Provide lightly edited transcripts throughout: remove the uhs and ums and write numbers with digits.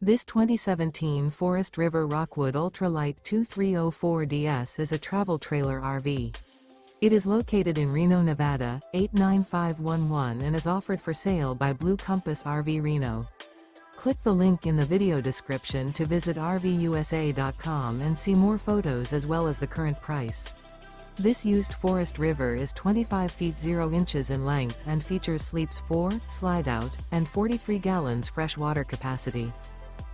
This 2017 Forest River Rockwood Ultralight 2304DS is a travel trailer RV. It is located in Reno, Nevada, 89511 and is offered for sale by Blue Compass RV Reno. Click the link in the video description to visit RVUSA.com and see more photos as well as the current price. This used Forest River is 25 feet 0 inches in length and features sleeps 4, Slideout, and 43 gallons fresh water capacity.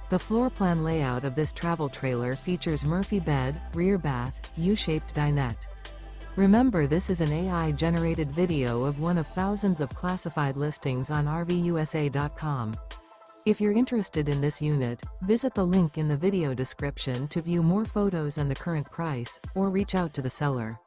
The floor plan layout of this travel trailer features Murphy bed, rear bath, U-shaped dinette. Remember, this is an AI-generated video of one of thousands of classified listings on RVUSA.com. If you're interested in this unit, visit the link in the video description to view more photos and the current price, or reach out to the seller.